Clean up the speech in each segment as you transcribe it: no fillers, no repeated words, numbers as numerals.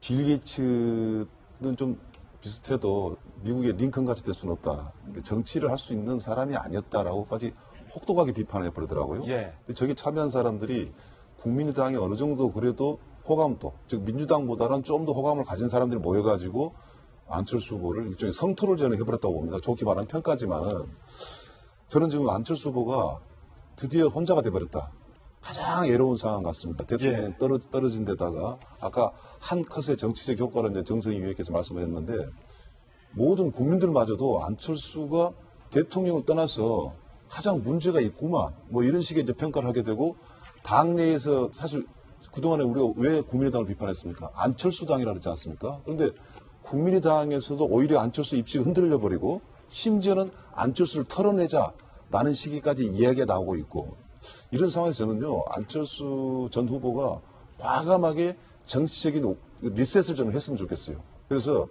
빌 게이츠는 좀 비슷해도 미국의 링컨 같이 될 수는 없다. 정치를 할 수 있는 사람이 아니었다라고까지 혹독하게 비판을 해버리더라고요. 예. 근데 저기 참여한 사람들이 국민의당이 어느 정도 그래도 호감도, 즉 민주당보다는 좀 더 호감을 가진 사람들이 모여가지고 안철수 후보를 일종의 성토를 저는 해버렸다고 봅니다. 좋게 말하면 평가지만은 저는 지금 안철수 후보가 드디어 혼자가 돼버렸다. 가장 애로운 상황 같습니다. 대통령 떨어진 데다가 아까 한 컷의 정치적 효과를 이제 정성희 위원께서 말씀하셨는데 모든 국민들마저도 안철수가 대통령을 떠나서 가장 문제가 있구만 뭐 이런 식의 이제 평가를 하게 되고 당내에서 사실 그동안에 우리가 왜 국민의당을 비판했습니까? 안철수당이라 그랬지 않습니까? 그런데 국민의당에서도 오히려 안철수 입지가 흔들려 버리고 심지어는 안철수를 털어내자라는 시기까지 이야기가 나오고 있고 이런 상황에서 저는요 안철수 전 후보가 과감하게 정치적인 리셋을 저는 했으면 좋겠어요. 그래서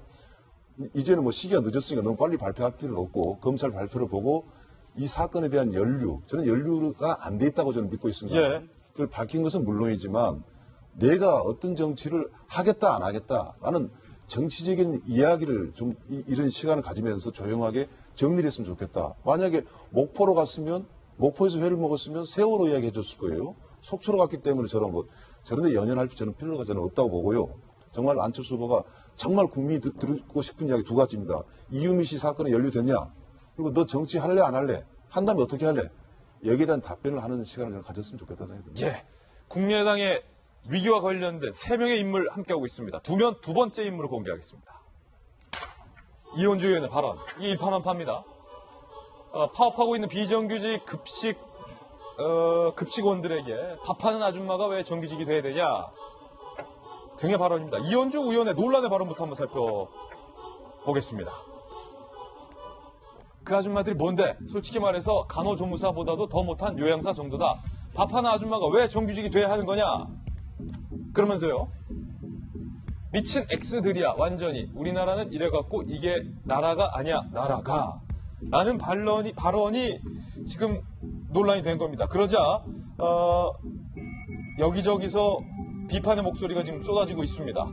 이제는 뭐 시기가 늦었으니까 너무 빨리 발표할 필요는 없고 검찰 발표를 보고 이 사건에 대한 연루, 저는 연루가 안 돼 있다고 저는 믿고 있습니다. 예. 그걸 밝힌 것은 물론이지만 내가 어떤 정치를 하겠다 안 하겠다라는 정치적인 이야기를 좀 이런 시간을 가지면서 조용하게 정리를 했으면 좋겠다. 만약에 목포로 갔으면 목포에서 회를 먹었으면 세월호 이야기 해줬을 거예요. 속초로 갔기 때문에 저런 데 연연할 저는 필요가 저는 없다고 보고요. 정말 안철수 후보가 정말 국민이 듣고 싶은 이야기 두 가지입니다. 이유미 씨 사건에 연루됐냐? 그리고 너 정치 할래 안 할래? 한다면 어떻게 할래? 여기에 대한 답변을 하는 시간을 저는 가졌으면 좋겠다는 생각이 듭니다. 예. 국민의당의 위기와 관련된 3명의 인물 함께하고 있습니다. 두 번째 인물을 공개하겠습니다. 이현주 의원의 발언. 이 일파만파입니다. 파업하고 있는 비정규직 급식원들에게 밥하는 아줌마가 왜 정규직이 돼야 되냐 등의 발언입니다. 이현주 의원의 논란의 발언부터 한번 살펴보겠습니다. 그 아줌마들이 뭔데? 솔직히 말해서 간호조무사보다도 더 못한 요양사 정도다. 밥하는 아줌마가 왜 정규직이 돼야 하는 거냐? 그러면서요. 미친 X들이야 완전히. 우리나라는 이래갖고 이게 나라가 아니야 나라가. 라는 발언이 지금 논란이 된 겁니다. 그러자 여기저기서 비판의 목소리가 지금 쏟아지고 있습니다.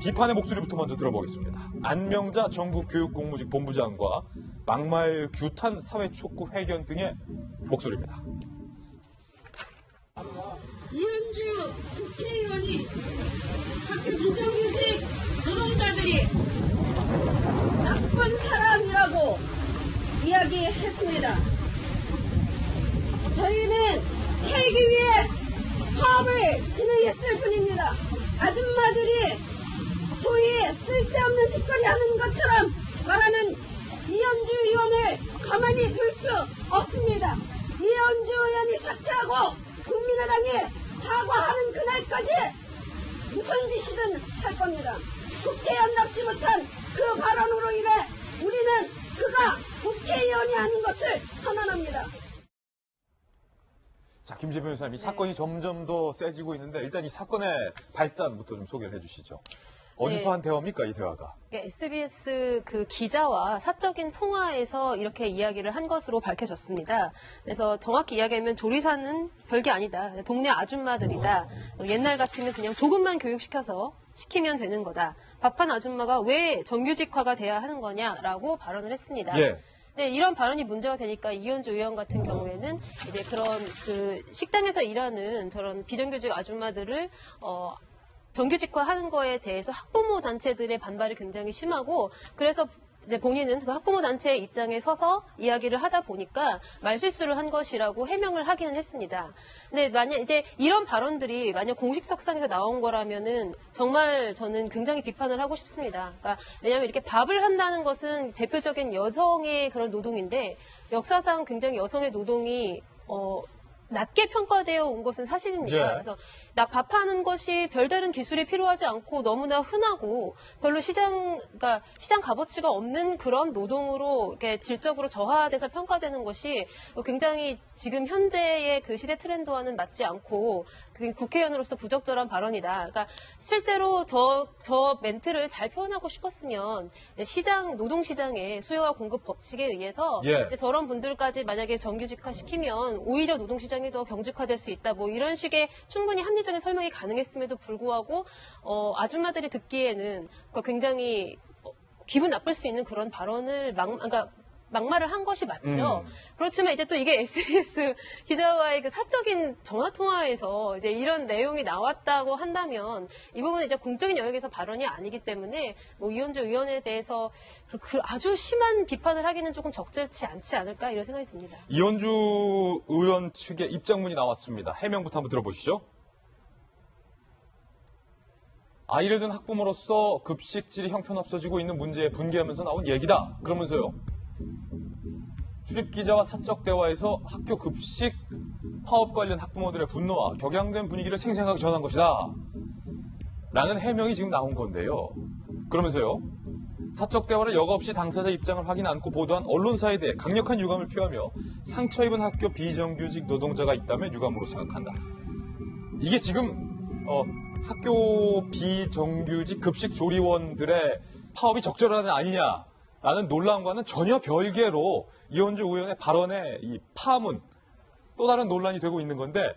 비판의 목소리부터 먼저 들어보겠습니다. 안명자 전국교육공무직 본부장과 막말 규탄 사회촉구 회견 등의 목소리입니다. 이현주 국회의원이 학교 비정규직 노동자들이 나쁜 사람이라고 이야기했습니다. 저희는 살기 위해 파업을 진행했을 뿐입니다. 아줌마들이 소위 쓸데없는 짓거리 하는 것처럼 말하는 이현주 의원을 가만히 둘 수 없습니다. 이현주 의원이 사퇴하고 국민의당이 사과하는 그날까지 무슨 짓이든 할 겁니다. 국회의원답지 못한 그 발언으로 인해 우리는 그가 국회의원이 아닌 것을 선언합니다. 자, 김재 변호사님, 이 사건이 점점 더 세지고 있는데 일단 이 사건의 발단부터 좀 소개를 해주시죠. 어디서 한 대화입니까, 이 대화가? SBS 그 기자와 사적인 통화에서 이렇게 이야기를 한 것으로 밝혀졌습니다. 그래서 정확히 이야기하면 조리사는 별게 아니다. 동네 아줌마들이다. 옛날 같으면 그냥 조금만 시키면 되는 거다. 밥한 아줌마가 왜 정규직화가 돼야 하는 거냐라고 발언을 했습니다. 예. 네, 이런 발언이 문제가 되니까 이현주 의원 같은 경우에는 이제 그런 그 식당에서 일하는 저런 비정규직 아줌마들을 정규직화하는 거에 대해서 학부모 단체들의 반발이 굉장히 심하고 그래서 이제 본인은 그 학부모 단체의 입장에 서서 이야기를 하다 보니까 말실수를 한 것이라고 해명을 하기는 했습니다. 근데 만약 이제 이런 발언들이 만약 공식석상에서 나온 거라면은 정말 저는 굉장히 비판을 하고 싶습니다. 그러니까 왜냐하면 이렇게 밥을 한다는 것은 대표적인 여성의 그런 노동인데 역사상 굉장히 여성의 노동이 낮게 평가되어 온 것은 사실입니다. 예. 그래서 나 밥하는 것이 별다른 기술이 필요하지 않고 너무나 흔하고 별로 시장 값어치가 없는 그런 노동으로 이렇게 질적으로 저하돼서 평가되는 것이 굉장히 지금 현재의 그 시대 트렌드와는 맞지 않고 국회의원으로서 부적절한 발언이다. 그러니까 실제로 저 멘트를 잘 표현하고 싶었으면 노동시장의 수요와 공급 법칙에 의해서 예. 저런 분들까지 만약에 정규직화 시키면 오히려 노동시장이 더 경직화될 수 있다. 뭐 이런 식의 충분히 합리적 추가적인 설명이 가능했음에도 불구하고 아줌마들이 듣기에는 굉장히 기분 나쁠 수 있는 그런 발언을 그러니까 막말을 한 것이 맞죠. 그렇지만 이제 또 이게 SBS 기자와의 그 사적인 전화 통화에서 이제 이런 내용이 나왔다고 한다면 이 부분은 이제 공적인 영역에서 발언이 아니기 때문에 뭐 이현주 의원에 대해서 그 아주 심한 비판을 하기는 조금 적절치 않지 않을까 이런 생각이 듭니다. 이현주 의원 측의 입장문이 나왔습니다. 해명부터 한번 들어보시죠. 아이를 둔 학부모로서 급식질이 형편없어지고 있는 문제에 분개하면서 나온 얘기다. 그러면서요. 출입기자와 사적 대화에서 학교 급식 파업 관련 학부모들의 분노와 격양된 분위기를 생생하게 전한 것이다. 라는 해명이 지금 나온 건데요. 그러면서요. 사적 대화를 여과 없이 당사자 입장을 확인 않고 보도한 언론사에 대해 강력한 유감을 표하며 상처 입은 학교 비정규직 노동자가 있다면 유감으로 생각한다. 이게 지금 학교 비정규직 급식 조리원들의 파업이 적절한 아니냐라는 논란과는 전혀 별개로 이현주 의원의 발언에 이 파문 또 다른 논란이 되고 있는 건데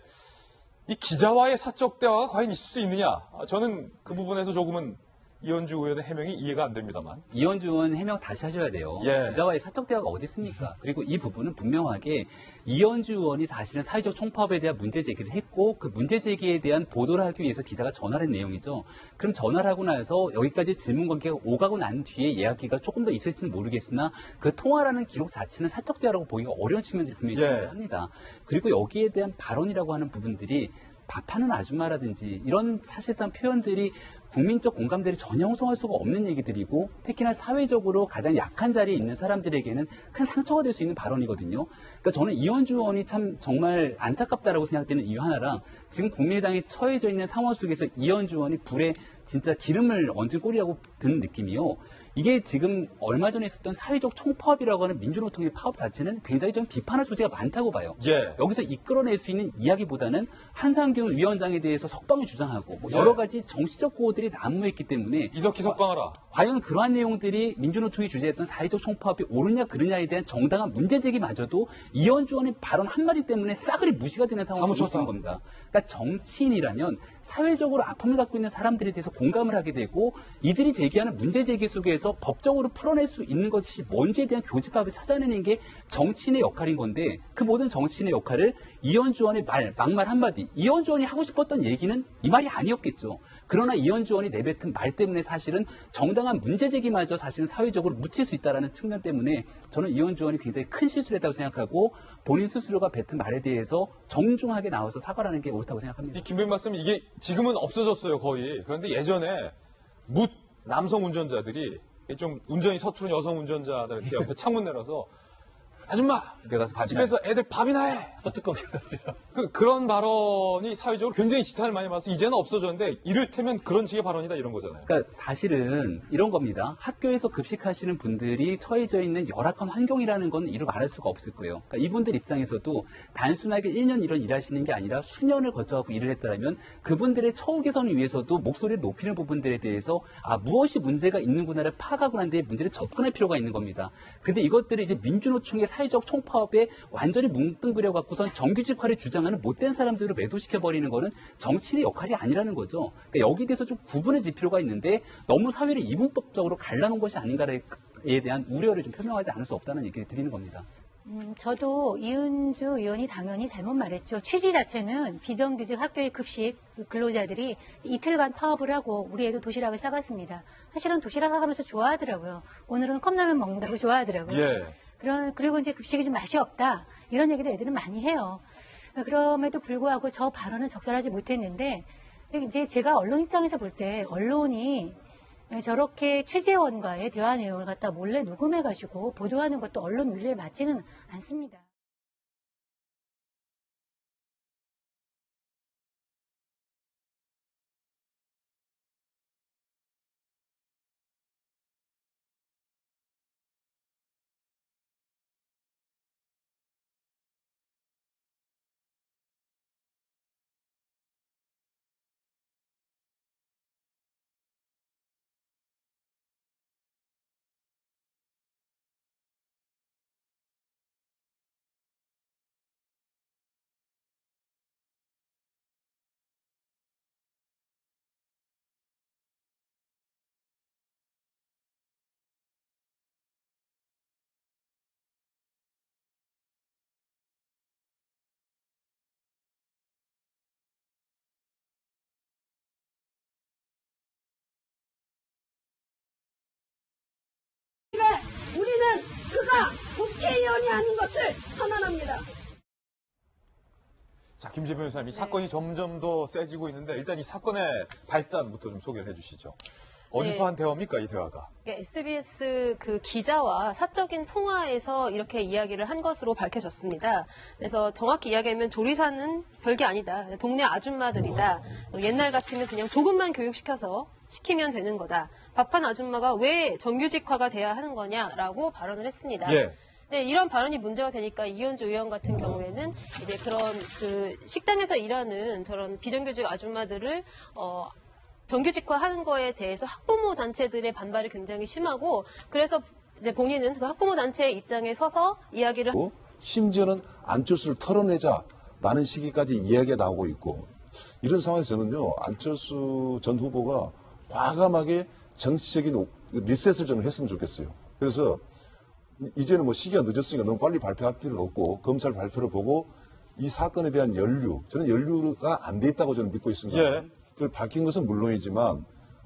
이 기자와의 사적 대화가 과연 있을 수 있느냐? 저는 그 부분에서 조금은 이현주 의원의 해명이 이해가 안 됩니다만. 이현주 의원 해명 다시 하셔야 돼요. 예. 기자와의 사적 대화가 어디 있습니까? 그리고 이 부분은 분명하게 이현주 의원이 사실은 사회적 총파업에 대한 문제 제기를 했고 그 문제 제기에 대한 보도를 하기 위해서 기자가 전화를 한 내용이죠. 그럼 전화를 하고 나서 여기까지 질문 관계가 오가고 난 뒤에 이야기가 조금 더 있을지는 모르겠으나 그 통화라는 기록 자체는 사적 대화라고 보기가 어려운 측면들이 분명히 예. 존재합니다. 그리고 여기에 대한 발언이라고 하는 부분들이 밥하는 아줌마라든지 이런 사실상 표현들이 국민적 공감대를 전혀 형성할 수가 없는 얘기들이고 특히나 사회적으로 가장 약한 자리에 있는 사람들에게는 큰 상처가 될 수 있는 발언이거든요. 그러니까 저는 이현주 의원이 참 정말 안타깝다라고 생각되는 이유 하나랑 지금 국민의당이 처해져 있는 상황 속에서 이현주 의원이 불에 진짜 기름을 얹은 꼴이라고 드는 느낌이요. 이게 지금 얼마 전에 있었던 사회적 총파업이라고 하는 민주노총의 파업 자체는 굉장히 좀 비판할 소지가 많다고 봐요. 예. 여기서 이끌어낼 수 있는 이야기보다는 한상균 위원장에 대해서 석방을 주장하고 뭐 예. 여러 가지 정치적 구호들이 난무했기 때문에 이석희 석방하라. 과연 그러한 내용들이 민주노총이 주재했던 사회적 총파업이 옳으냐 그르냐에 대한 정당한 문제 제기마저도 이현주 의원의 발언 한마디 때문에 싸그리 무시가 되는 상황이 있는 겁니다. 그러니까 정치인이라면 사회적으로 아픔을 갖고 있는 사람들에 대해서 공감을 하게 되고 이들이 제기하는 문제 제기 속에서 법적으로 풀어낼 수 있는 것이 뭔지에 대한 교집합을 찾아내는 게 정치인의 역할인 건데 그 모든 정치인의 역할을 이현주 의원의 막말 한마디, 이현주 의원이 하고 싶었던 얘기는 이 말이 아니었겠죠. 그러나 이현주 의원이 내뱉은 말 때문에 사실은 정당한 문제 제기마저 사실은 사회적으로 묻힐 수 있다는 측면 때문에 저는 이현주 의원이 굉장히 큰 실수를 했다고 생각하고 본인 스스로가 뱉은 말에 대해서 정중하게 나와서 사과를 하는 게 옳다고 생각합니다. 이 김병민 말씀 이게 지금은 없어졌어요 거의. 그런데 예전에 묻 남성 운전자들이 좀 운전이 서투른 여성 운전자들한테 옆에 창문 내려서 아줌마 집에서 애들 밥이나 해. 그런 발언이 사회적으로 굉장히 지탄을 많이 받아서 이제는 없어졌는데 이를테면 그런 식의 발언이다 이런 거잖아요. 그러니까 사실은 이런 겁니다. 학교에서 급식하시는 분들이 처해져 있는 열악한 환경이라는 건 이루 말할 수가 없을 거예요. 그러니까 이분들 입장에서도 단순하게 1년 1원 일하시는 게 아니라 수년을 거쳐갖고 일을 했다면 그분들의 처우 개선을 위해서도 목소리를 높이는 부분들에 대해서 무엇이 문제가 있는구나를 파악하고 난 뒤에 문제를 접근할 필요가 있는 겁니다. 근데 이것들이 이제 민주노총의 사회적 총파업에 완전히 뭉뚱그려 갖고선 정규직화를 주장하는 못된 사람들을 매도시켜버리는 거는 정치인의 역할이 아니라는 거죠. 그러니까 여기에 대해서 좀 구분해질 필요가 있는데 너무 사회를 이분법적으로 갈라놓은 것이 아닌가에 대한 우려를 좀 표명하지 않을 수 없다는 얘기를 드리는 겁니다. 저도 이은주 의원이 당연히 잘못 말했죠. 취지 자체는 비정규직 학교의 급식 근로자들이 이틀간 파업을 하고 우리 애도 도시락을 싸갔습니다. 사실은 도시락 하면서 좋아하더라고요. 오늘은 컵라면 먹는다고 좋아하더라고요. 예. 그리고 이제 급식이 좀 맛이 없다. 이런 얘기도 애들은 많이 해요. 그럼에도 불구하고 저 발언은 적절하지 못했는데 이제 제가 언론 입장에서 볼 때 언론이 저렇게 취재원과의 대화 내용을 갖다 몰래 녹음해가지고 보도하는 것도 언론 윤리에 맞지는 않습니다. 합니다. 자, 김재 변호사님, 이 사건이 점점 더 세지고 있는데 일단 이 사건의 발단부터 좀 소개를 해주시죠. 어디서 네. 한 대화입니까, 이 대화가? SBS 그 기자와 사적인 통화에서 이렇게 이야기를 한 것으로 밝혀졌습니다. 그래서 정확히 이야기하면 조리사는 별게 아니다. 동네 아줌마들이다. 옛날 같으면 그냥 조금만 시키면 되는 거다. 밥한 아줌마가 왜 정규직화가 돼야 하는 거냐라고 발언을 했습니다. 예. 네, 이런 발언이 문제가 되니까 이현주 의원 같은 경우에는 이제 그런 그 식당에서 일하는 저런 비정규직 아줌마들을 정규직화하는 거에 대해서 학부모 단체들의 반발이 굉장히 심하고 그래서 이제 본인은 그 학부모 단체의 입장에 서서 이야기를 심지어는 안철수를 털어내자라는 시기까지 이야기가 나오고 있고 이런 상황에서 저는요 안철수 전 후보가 과감하게 정치적인 리셋을 저는 했으면 좋겠어요. 그래서 이제는 뭐 시기가 늦었으니까 너무 빨리 발표할 필요는 없고 검찰 발표를 보고 이 사건에 대한 저는 연루가 안 돼 있다고 저는 믿고 있습니다. 예. 그걸 밝힌 것은 물론이지만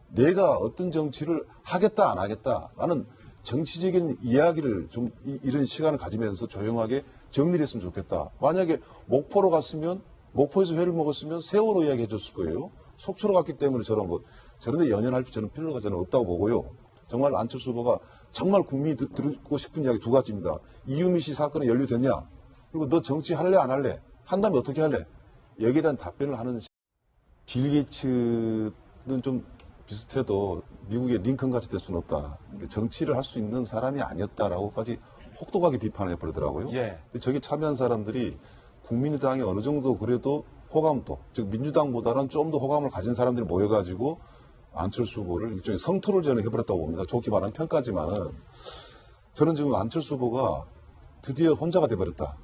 내가 어떤 정치를 하겠다 안 하겠다라는 정치적인 이야기를 좀 이런 시간을 가지면서 조용하게 정리를 했으면 좋겠다. 만약에 목포로 갔으면 목포에서 회를 먹었으면 세월호 이야기 해줬을 거예요. 속초로 갔기 때문에 저런 데 연연할 필요가 저는 없다고 보고요. 정말 안철수 후보가 정말 국민이 듣고 싶은 이야기 두 가지입니다. 이유미 씨 사건에 연루됐냐? 그리고 너 정치 할래 안 할래? 한다면 어떻게 할래? 여기에 대한 답변을 하는 빌 게이츠는 좀 비슷해도 미국의 링컨 같이 될 수는 없다. 정치를 할 수 있는 사람이 아니었다라고까지 혹독하게 비판해 버리더라고요. 예. 저기 참여한 사람들이 국민의당이 어느 정도 그래도 호감도, 즉 민주당보다는 좀 더 호감을 가진 사람들이 모여가지고 안철수 후보를 일종의 성토를 저는 해버렸다고 봅니다. 좋게 말하면 평가지만은 저는 지금 안철수 후보가 드디어 혼자가 돼버렸다.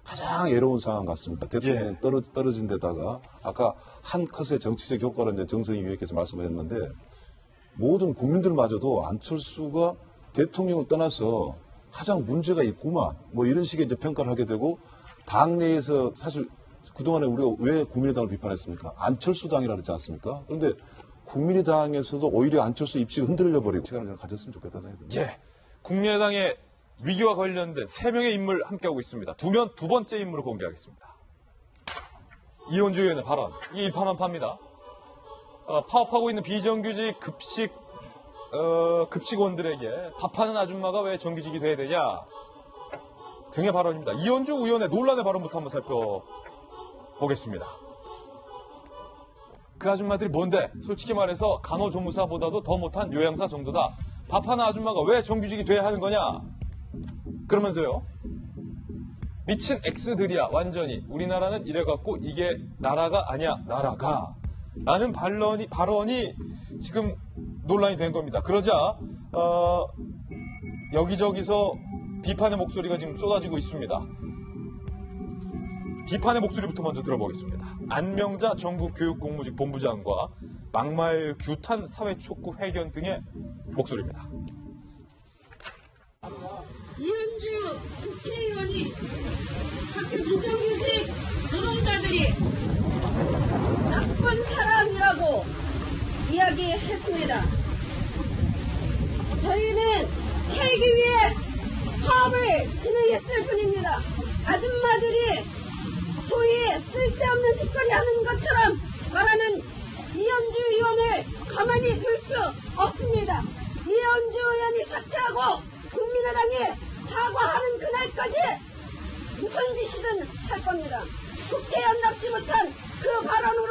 가장 애로운 상황 같습니다. 대통령이 떨어진 데다가 아까 한 컷의 정치적 효과를 이제 정성희 위원께서 말씀하셨는데 모든 국민들마저도 안철수가 대통령을 떠나서 가장 문제가 있구만 뭐 이런 식의 이제 평가를 하게 되고 당내에서 사실 그동안에 우리가 왜 국민의당을 비판했습니까? 안철수당이라 그랬지 않습니까? 그런데 국민의당에서도 오히려 안철수 입지가 흔들려 버리고 시간을 가졌으면 좋겠다는 생각이 듭니다. 예. 국민의당의 위기와 관련된 3명의 인물 함께하고 있습니다. 두 번째 인물을 공개하겠습니다. 이현주 의원의 발언. 이 일파만파입니다. 파업하고 있는 비정규직 급식원들에게 밥하는 아줌마가 왜 정규직이 돼야 되냐 등의 발언입니다. 이현주 의원의 논란의 발언부터 한번 살펴보겠습니다. 그 아줌마들이 뭔데? 솔직히 말해서 간호조무사보다도 더 못한 요양사 정도다. 밥하는 아줌마가 왜 정규직이 돼야 하는 거냐? 그러면서요. 미친 X들이야 완전히. 우리나라는 이래갖고 이게 나라가 아니야 나라가. 라는 발언이 지금 논란이 된 겁니다. 그러자 여기저기서 비판의 목소리가 지금 쏟아지고 있습니다. 비판의 목소리부터 먼저 들어보겠습니다. 안명자 전국교육공무직 본부장과 막말 규탄 사회촉구 회견 등의 목소리입니다. 이현주 국회의원이 학교 비정규직 노동자들이 나쁜 사람이라고 이야기했습니다. 저희는 살기 위해 파업을 진행했을 뿐입니다. 아줌마들이 소위 쓸데없는 짓거리 하는 것처럼 말하는 이현주 의원을 가만히 둘 수 없습니다. 이현주 의원이 사퇴하고 국민의당이 사과하는 그날까지 무슨 짓이든 할 겁니다. 국회의원답지 못한 그 발언으로